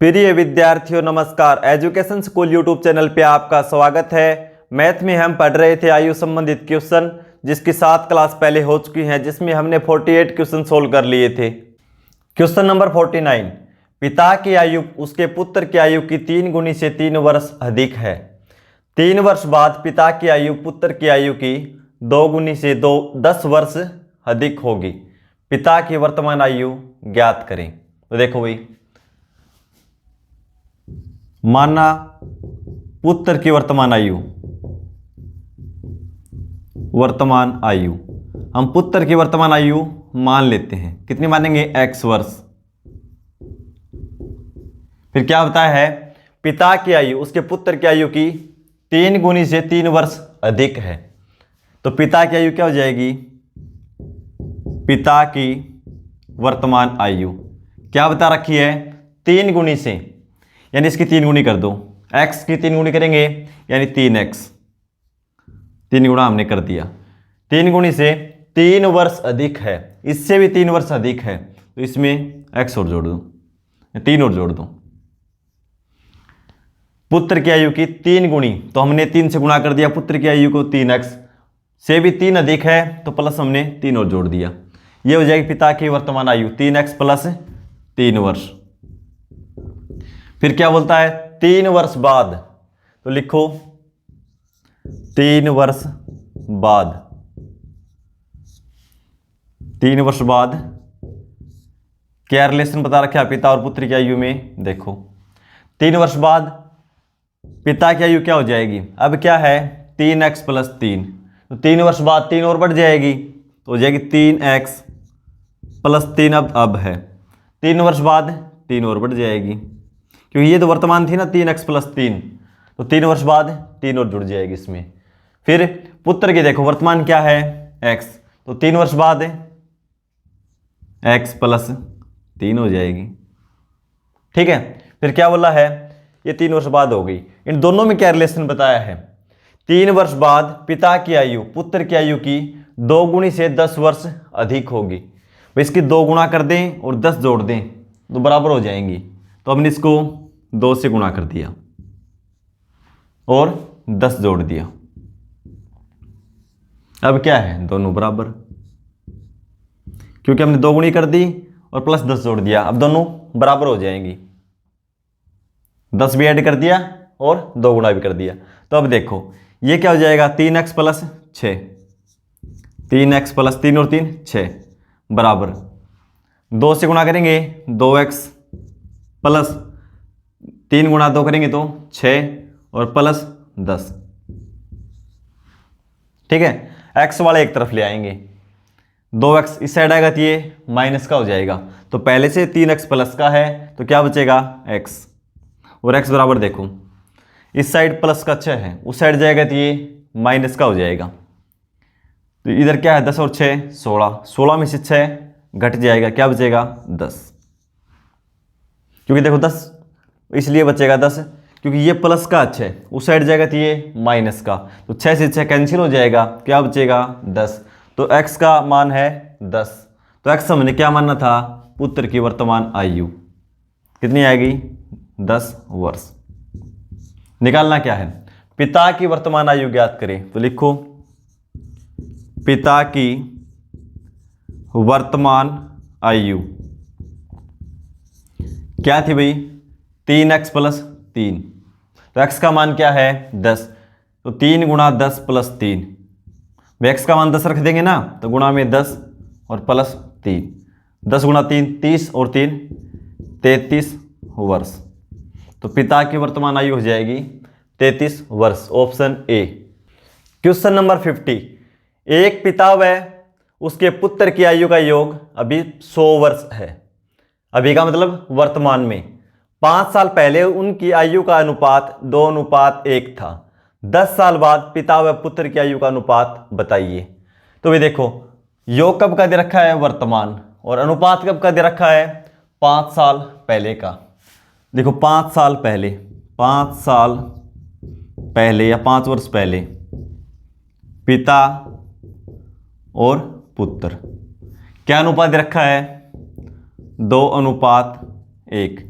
प्रिय विद्यार्थियों नमस्कार। एजुकेशन स्कूल यूट्यूब चैनल पे आपका स्वागत है। मैथ में हम पढ़ रहे थे आयु संबंधित क्वेश्चन, जिसकी 7 क्लास पहले हो चुकी हैं, जिसमें हमने 48 क्वेश्चन सोल्व कर लिए थे। क्वेश्चन नंबर 49, पिता की आयु उसके पुत्र की आयु की 3 गुनी से 3 वर्ष अधिक है। 3 वर्ष बाद पिता की आयु पुत्र की आयु की 2 गुनी से 10 वर्ष अधिक होगी। पिता की वर्तमान आयु ज्ञात करें। तो देखो भाई, माना पुत्र की वर्तमान आयु हम पुत्र की वर्तमान आयु मान लेते हैं। कितनी मानेंगे? x वर्ष। फिर क्या होता है? पिता की आयु उसके पुत्र की आयु की 3 गुनी से 3 वर्ष अधिक है। तो पिता की आयु क्या हो जाएगी? पिता की वर्तमान आयु क्या बता रखी है? 3 गुनी से, यानी इसकी 3 गुनी कर दो। x की 3 गुनी करेंगे यानी 3x, 3 गुणा हमने कर दिया। 3 गुणी से 3 वर्ष अधिक है, इससे भी 3 वर्ष अधिक है, तो इसमें x और जोड़ दो, 3 और जोड़ दो। पुत्र की आयु की 3 गुणी, तो हमने 3 से गुणा कर दिया। पुत्र की आयु को 3x से भी 3 अधिक है, तो प्लस हमने 3 और जोड़ दिया। ये हो जाएगी पिता की वर्तमान आयु 3x प्लस 3 वर्ष। फिर क्या बोलता है? 3 वर्ष बाद, तो लिखो 3 वर्ष बाद। 3 वर्ष बाद क्या रिलेशन बता रखा है पिता और पुत्र की आयु में? देखो 3 वर्ष बाद पिता की आयु क्या हो जाएगी? अब क्या है? 3x प्लस 3, तो 3 वर्ष बाद 3 और बढ़ जाएगी, तो हो जाएगी 3x प्लस 3। अब है 3 वर्ष बाद 3 और बढ़ जाएगी, क्योंकि ये तो वर्तमान थी ना 3x प्लस 3, तो 3 वर्ष बाद 3 और जुड़ जाएगी इसमें। फिर पुत्र की देखो वर्तमान क्या है? x, तो 3 वर्ष बाद x प्लस 3 हो जाएगी। ठीक है, फिर क्या बोला है? ये 3 वर्ष बाद हो गई। इन दोनों में क्या रिलेशन बताया है? 3 वर्ष बाद पिता की आयु पुत्र की आयु की 2 गुणी से 10 वर्ष अधिक होगी। तो इसकी 2 गुणा कर दें और 10 जोड़ दें तो बराबर हो जाएंगी। तो हमने इसको 2 से गुणा कर दिया और 10 जोड़ दिया। अब क्या है? दोनों बराबर, क्योंकि हमने 2 गुणी कर दी और प्लस 10 जोड़ दिया। अब दोनों बराबर हो जाएंगी। 10 भी ऐड कर दिया और 2 गुणा भी कर दिया। तो अब देखो ये क्या हो जाएगा? 3x प्लस 6, 3x प्लस 3 और 3 6 बराबर 2 से गुणा करेंगे 2x प्लस 3 गुणा 2 करेंगे तो 6 और प्लस 10। ठीक है, x वाले एक तरफ ले आएंगे, 2x इस साइड आएगा तो ये माइनस का हो जाएगा। तो पहले से 3x प्लस का है, तो क्या बचेगा? x, और x बराबर देखो इस साइड प्लस का 6 है, उस साइड जाएगा तो ये माइनस का हो जाएगा। तो इधर क्या है? 10 और 6 16, 16 में से 6 घट जाएगा, क्या बचेगा? 10। क्योंकि देखो 10 इसलिए बचेगा 10 क्योंकि ये प्लस का 6 उस साइड जाएगा तो ये माइनस का, तो 6 से 6 कैंसिल हो जाएगा, क्या बचेगा? 10। तो x का मान है 10। तो x हमने क्या मानना था? पुत्र की वर्तमान आयु कितनी आएगी? 10 वर्ष। निकालना क्या है? पिता की वर्तमान आयु ज्ञात करें। तो लिखो पिता की वर्तमान आयु क्या थी भाई? 3x प्लस 3, तो x का मान क्या है? 10, तो 3 गुणा 10 प्लस 3, x का मान 10 रख देंगे ना, तो गुणा में 10 और प्लस 3, 10 गुणा 3 30 और 3 33 वर्ष। तो पिता की वर्तमान आयु हो जाएगी 33 वर्ष, ऑप्शन ए। क्वेश्चन नंबर 50, एक पिता व उसके पुत्र की आयु का योग अभी 100 वर्ष है। अभी का मतलब वर्तमान में। 5 साल पहले उनकी आयु का अनुपात 2:1 था। 10 साल बाद पिता व पुत्र की आयु का अनुपात बताइए। तो भी देखो योग कब का दे रखा है? वर्तमान, और अनुपात कब का दे रखा है? 5 साल पहले का। देखो 5 साल पहले, 5 साल पहले या 5 वर्ष पहले पिता और पुत्र क्या अनुपात दे रखा है? 2:1।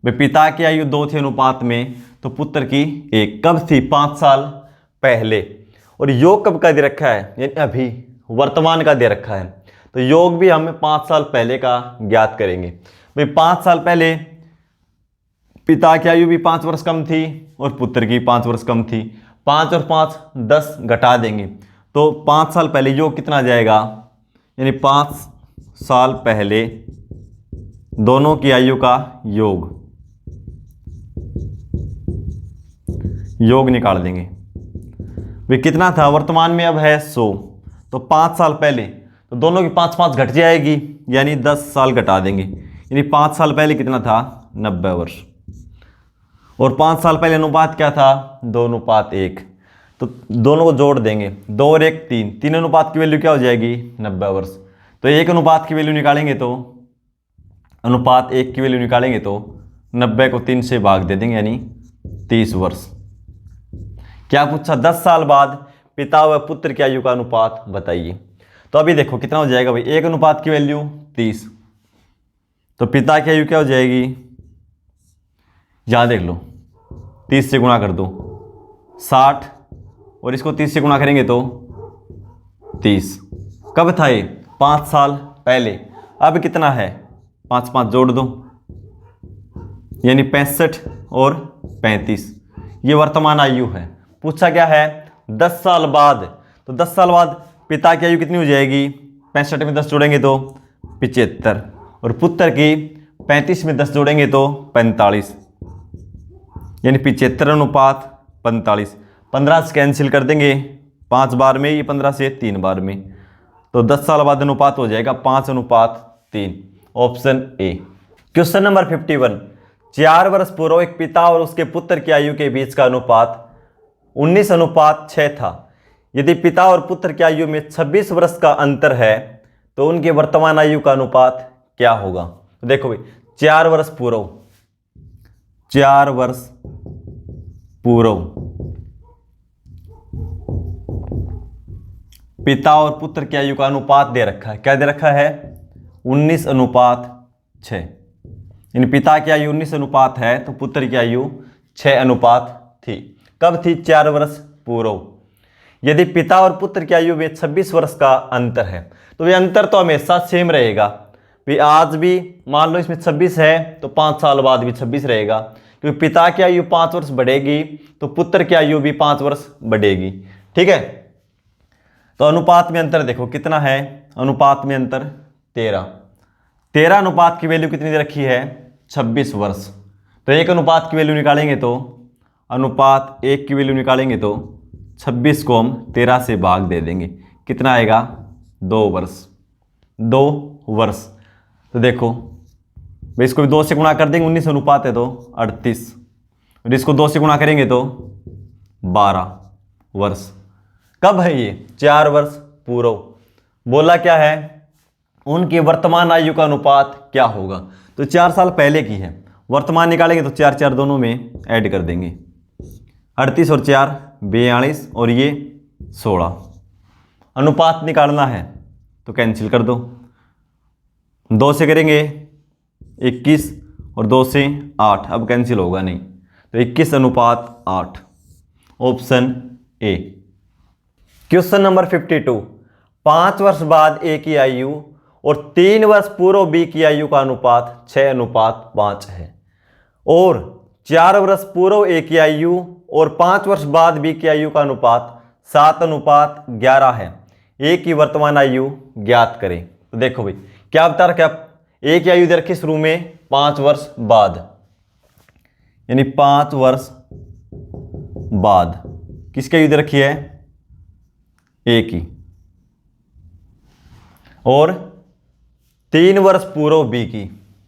भाई पिता की आयु 2 थी अनुपात में, तो पुत्र की 1 कब थी? 5 साल पहले। और योग कब का दे रखा है? यानी अभी वर्तमान का दे रखा है, तो योग भी हम 5 साल पहले का ज्ञात करेंगे। भाई 5 साल पहले पिता की आयु भी 5 वर्ष कम थी और पुत्र की 5 वर्ष कम थी। 5 और 5 10 घटा देंगे तो 5 साल पहले योग कितना आ जाएगा? यानी 5 साल पहले दोनों की आयु का योग निकाल देंगे। वे कितना था? वर्तमान में अब है 100, तो 5 साल पहले तो दोनों की 5 घट जाएगी, यानी 10 साल घटा देंगे। यानी 5 साल पहले कितना था? 90 वर्ष। और 5 साल पहले अनुपात क्या था? 2:1। तो दोनों को जोड़ देंगे, 2 और 1 3, 3 अनुपात की वैल्यू क्या हो जाएगी? 90 वर्ष। तो 1 अनुपात की वैल्यू निकालेंगे तो अनुपात 1 की वैल्यू निकालेंगे तो 90 को 3 से भाग दे देंगे, यानी 30 वर्ष। क्या पूछा? 10 साल बाद पिता व पुत्र की आयु का अनुपात बताइए। तो अभी देखो कितना हो जाएगा भाई? 1 अनुपात की वैल्यू 30, तो पिता की आयु क्या हो जाएगी? यहां देख लो, 30 से गुणा कर दो 60, और इसको 30 से गुणा करेंगे तो 30। कब था ये? 5 साल पहले। अब कितना है? 5 5 जोड़ दो, यानी 65 और 35, ये वर्तमान आयु है। पूछा क्या है? 10 साल बाद। तो 10 साल बाद पिता की आयु कितनी हो जाएगी? 65 में 10 जोड़ेंगे तो 75, और पुत्र की 35 में 10 जोड़ेंगे तो 45, यानी 75 अनुपात 45। 15 से कैंसिल कर देंगे 5 बार में, ये 15 से 3 बार में, तो 10 साल बाद अनुपात हो जाएगा 5:3। Option A. Question number 51। 4 वर्ष पूर्व एक पिता और उसके पुत्र की आयु के बीच का अनुपात 19:6 था। यदि पिता और पुत्र की आयु में 26 वर्ष का अंतर है तो उनकी वर्तमान आयु का अनुपात क्या होगा? तो देखो भाई, 4 वर्ष पूर्व, 4 वर्ष पूर्व पिता और पुत्र की आयु का अनुपात दे रखा है। क्या दे रखा है? 19:6। यानी पिता की आयु 19 अनुपात है तो पुत्र की आयु 6 अनुपात थी। कब थी? 4 वर्ष पूर्व। यदि पिता और पुत्र की आयु में 26 वर्ष का अंतर है, तो ये अंतर तो हमेशा सेम रहेगा। भी आज भी मान लो इसमें 26 है तो 5 साल बाद भी 26 रहेगा, क्योंकि पिता की आयु 5 वर्ष बढ़ेगी तो पुत्र की आयु भी 5 वर्ष बढ़ेगी। ठीक है, तो अनुपात में अंतर देखो कितना है? अनुपात में अंतर 13। 13 अनुपात की वैल्यू कितनी दे रखी है? 26 वर्ष। तो 1 अनुपात की वैल्यू निकालेंगे तो अनुपात 1 की वैल्यू निकालेंगे तो 26 को हम 13 से भाग दे देंगे, कितना आएगा? 2 वर्ष। 2 वर्ष। तो देखो भाई इसको भी 2 से गुणा कर देंगे, 19 अनुपात है तो 38, और इसको 2 से गुणा करेंगे तो 12 वर्ष। कब है ये? 4 वर्ष पूर्व। बोला क्या है? उनकी वर्तमान आयु का अनुपात क्या होगा? तो 4 साल पहले की है, वर्तमान निकालेंगे तो 4 4 दोनों में ऐड कर देंगे, 38 और 4 42, और ये 16। अनुपात निकालना है तो कैंसिल कर दो, 2 से करेंगे 21 और 2 से 8, अब कैंसिल होगा नहीं, तो 21:8। Option A. Question number 52। 5 वर्ष बाद ए की आयु और 3 वर्ष पूर्व बी की आयु का अनुपात 6:5 है, और 4 वर्ष पूर्व ए की आयु और 5 वर्ष बाद बी की आयु का अनुपात 7:11 है। ए की वर्तमान आयु ज्ञात करें। तो देखो भाई क्या बता रखा? ए की आयु दे रखी शुरू में 5 वर्ष बाद, यानी 5 वर्ष बाद किसकी आयु दे रखी है? ए की, और 3 वर्ष पूर्व बी की।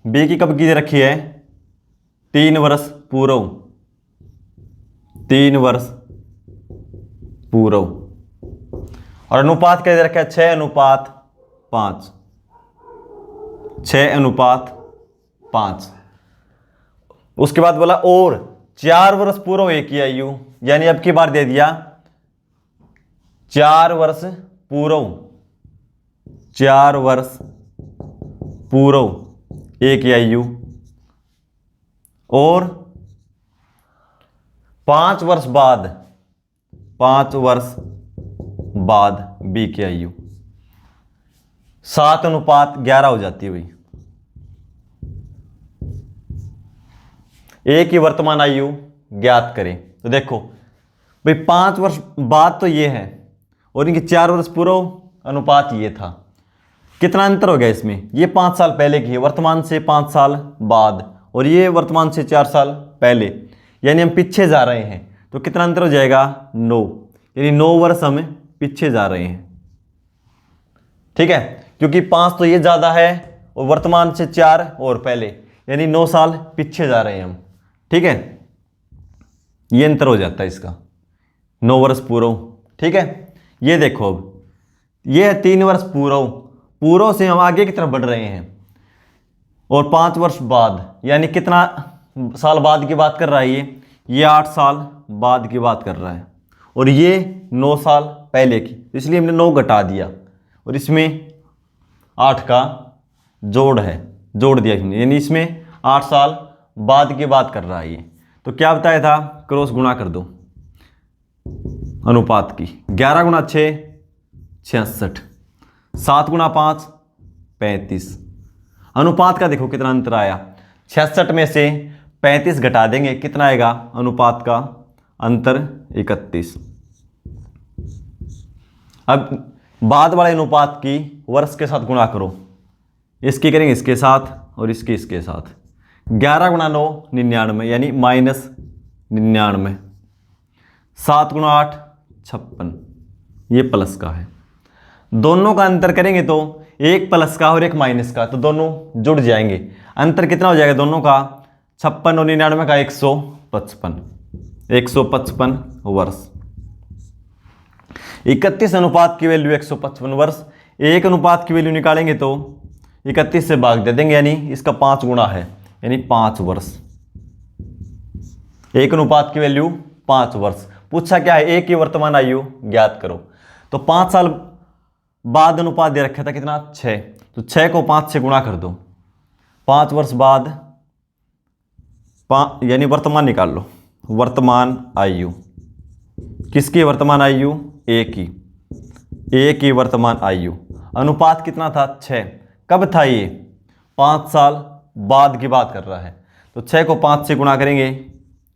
बी की कब की दे रखी है? 3 वर्ष पूर्व, 3 वर्ष पूर्व। और अनुपात क्या दे रखा है? 6:5, 6:5। उसके बाद बोला और 4 वर्ष पूर्व ए की आयु, यानी अब की बार दे दिया 4 वर्ष पूर्व, 4 वर्ष पूर्व ए की आयु और 5 वर्ष बाद, 5 वर्ष बाद बी की आयु 7:11 हो जाती है भाई। ए की वर्तमान आयु ज्ञात करें। तो देखो भाई 5 वर्ष बाद तो ये है और इनके 4 वर्ष पूर्व अनुपात ये था। कितना अंतर हो गया इसमें? ये 5 साल पहले की है, वर्तमान से 5 साल बाद, और ये वर्तमान से 4 साल पहले, यानी हम पीछे जा रहे हैं। तो कितना अंतर हो जाएगा? 9, यानी 9 वर्ष हम पीछे जा रहे हैं। ठीक है, क्योंकि 5 तो ये ज़्यादा है और वर्तमान से 4 और पहले, यानी 9 साल पीछे जा रहे हैं हम। ठीक है, ये अंतर हो जाता है इसका, 9 वर्ष पूर्व। ठीक है, ये देखो अब ये है 3 वर्ष पूर्व, पूर्व से हम आगे की तरफ बढ़ रहे हैं, और 5 वर्ष बाद, यानी कितना साल बाद की बात कर रहा है ये 8 साल बाद की बात कर रहा है, और ये 9 साल पहले की, इसलिए हमने 9 घटा दिया और इसमें 8 का जोड़ है, जोड़ दिया हमने, यानी इसमें 8 साल बाद की बात कर रहा है ये। तो क्या बताया था? क्रॉस गुणा कर दो अनुपात की। 11 गुणा 6 66, 7 गुणा 5 35। अनुपात का देखो कितना अंतर आया, 66 में से 35 घटा देंगे, कितना आएगा अनुपात का अंतर? 31। अब बाद वाले अनुपात की वर्ष के साथ गुणा करो, इसकी करेंगे इसके साथ और इसकी इसके साथ। 11 गुणा 9 99, यानी -99। 7 गुणा 8 56, ये प्लस का है। दोनों का अंतर करेंगे तो एक प्लस का और एक माइनस का, तो दोनों जुड़ जाएंगे। अंतर कितना हो जाएगा दोनों का? 56 और 99 का 155, 155 वर्ष। 31 अनुपात की वैल्यू 155 वर्ष। एक अनुपात की वैल्यू निकालेंगे तो 31 से भाग दे देंगे, यानी इसका 5 गुणा है, यानी 5 वर्ष। एक अनुपात की वैल्यू 5 वर्ष। पूछा क्या है? एक की वर्तमान आयु ज्ञात करो। तो 5 साल बाद अनुपात दे रखा था कितना? 6। तो 6 को 5 से गुणा कर दो। 5 वर्ष बाद, यानी वर्तमान निकाल लो, वर्तमान आयु। किसकी वर्तमान आयु? ए की। ए की वर्तमान आयु। अनुपात कितना था? 6। कब था ये? 5 साल बाद की बात कर रहा है। तो 6 को 5 से गुणा करेंगे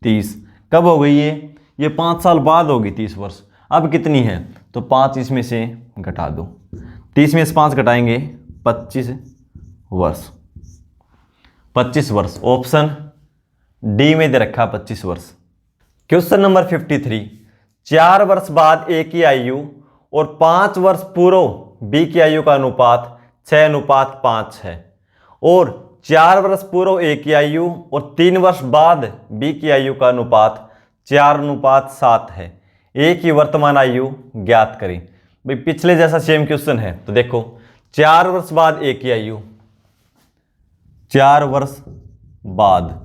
30। कब हो गई ये 5 साल बाद होगी, 30 वर्ष। अब कितनी है? तो 5 इसमें से घटा दो। 30 में से 5 घटाएंगे 25 वर्ष। 25 वर्ष, ऑप्शन डी में दे रखा 25 वर्ष। Question number 53। 4 वर्ष बाद ए की आयु और 5 वर्ष पूर्व बी की आयु का अनुपात 6:5 है, और 4 वर्ष पूर्व ए की आयु और 3 वर्ष बाद बी की आयु का अनुपात 4:7 है। ए की वर्तमान आयु ज्ञात करें। भाई पिछले जैसा सेम क्वेश्चन है। तो देखो 4 वर्ष बाद ए की आयु, 4 वर्ष बाद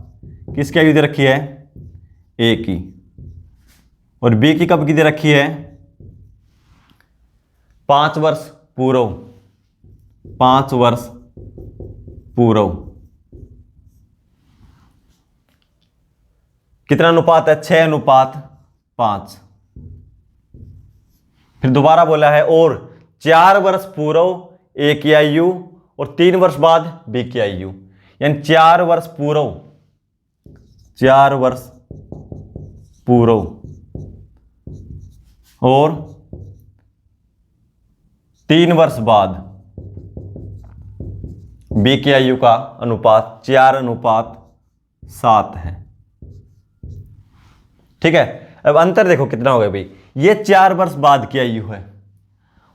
किसकी आयु दे रखी है? ए की। और बी की कब की दे रखी है? 5 वर्ष पूर्व, 5 वर्ष पूर्व। कितना अनुपात है? 6:5। फिर दोबारा बोला है और 4 वर्ष पूर्व ए की आयु और 3 वर्ष बाद बी की आयु, यानी 4 वर्ष पूर्व, 4 वर्ष पूर्व और 3 वर्ष बाद बी की आयु का अनुपात 4:7 है। ठीक है, अब अंतर देखो कितना हो गया भाई। ये 4 वर्ष बाद की आयु है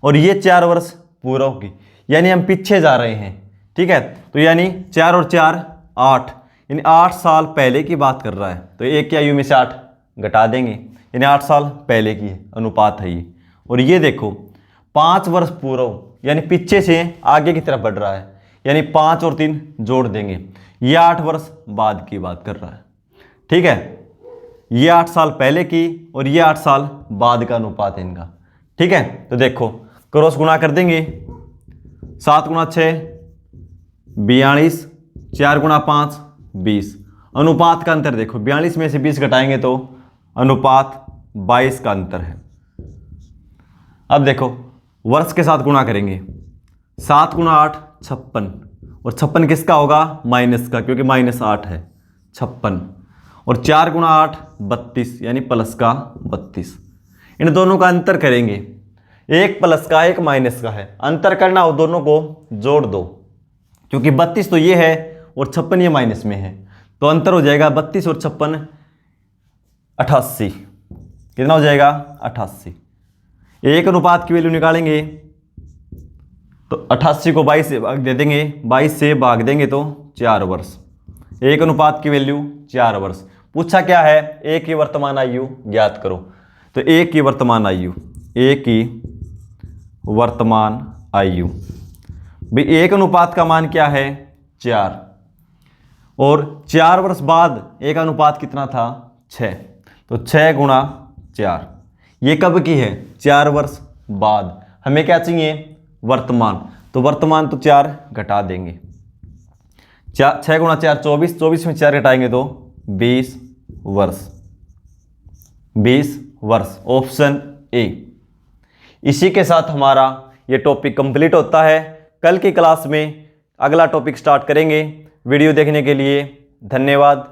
और ये 4 वर्ष पूर्व की, यानी हम पीछे जा रहे हैं। ठीक है, तो यानी 4 और 4 8, यानी 8 साल पहले की बात कर रहा है। तो एक की आयु में से 8 घटा देंगे, यानी 8 साल पहले की अनुपात है ये। और ये देखो 5 वर्ष पूर्व, यानी पीछे से आगे की तरफ बढ़ रहा है, यानी 5 और 3 जोड़ देंगे, ये 8 वर्ष बाद की बात कर रहा है। ठीक है, ये 8 साल पहले की और ये 8 साल बाद का अनुपात है इनका। ठीक है, तो देखो क्रॉस गुणा कर देंगे। 7 गुणा 6 42, 4 गुणा 5 20, अनुपात का अंतर देखो, 42 में से 20 घटाएंगे तो अनुपात 22 का अंतर है। अब देखो वर्ष के साथ गुणा करेंगे, 7 गुणा 8 56, और 56 किसका होगा, माइनस का, क्योंकि -8 है 56, और 4 गुणा 8 32, यानी प्लस का 32। इन दोनों का अंतर करेंगे, एक प्लस का एक माइनस का है, अंतर करना हो दोनों को जोड़ दो, क्योंकि 32 तो ये है और 56 ये माइनस में है, तो अंतर हो जाएगा 32 और 56 88। कितना हो जाएगा, 88। एक अनुपात की वैल्यू निकालेंगे तो 88 को 22 से भाग दे देंगे, 22 से भाग देंगे तो 4 वर्ष। एक अनुपात की वैल्यू 4 वर्ष। पूछा क्या है, एक की वर्तमान आयु ज्ञात करो। तो एक की वर्तमान आयु, एक की वर्तमान आयु भाई, एक अनुपात का मान क्या है, 4, और 4 वर्ष बाद एक अनुपात कितना था, 6, तो 6 गुणा 4। ये कब की है, 4 वर्ष बाद। हमें क्या चाहिए, वर्तमान, तो वर्तमान तो 4 घटा देंगे, 6 गुणा 4 24, 24 में 4 घटाएंगे तो 20 वर्ष, 20 वर्ष, ऑप्शन ए। इसी के साथ हमारा ये टॉपिक कंप्लीट होता है। कल की क्लास में अगला टॉपिक स्टार्ट करेंगे। वीडियो देखने के लिए धन्यवाद।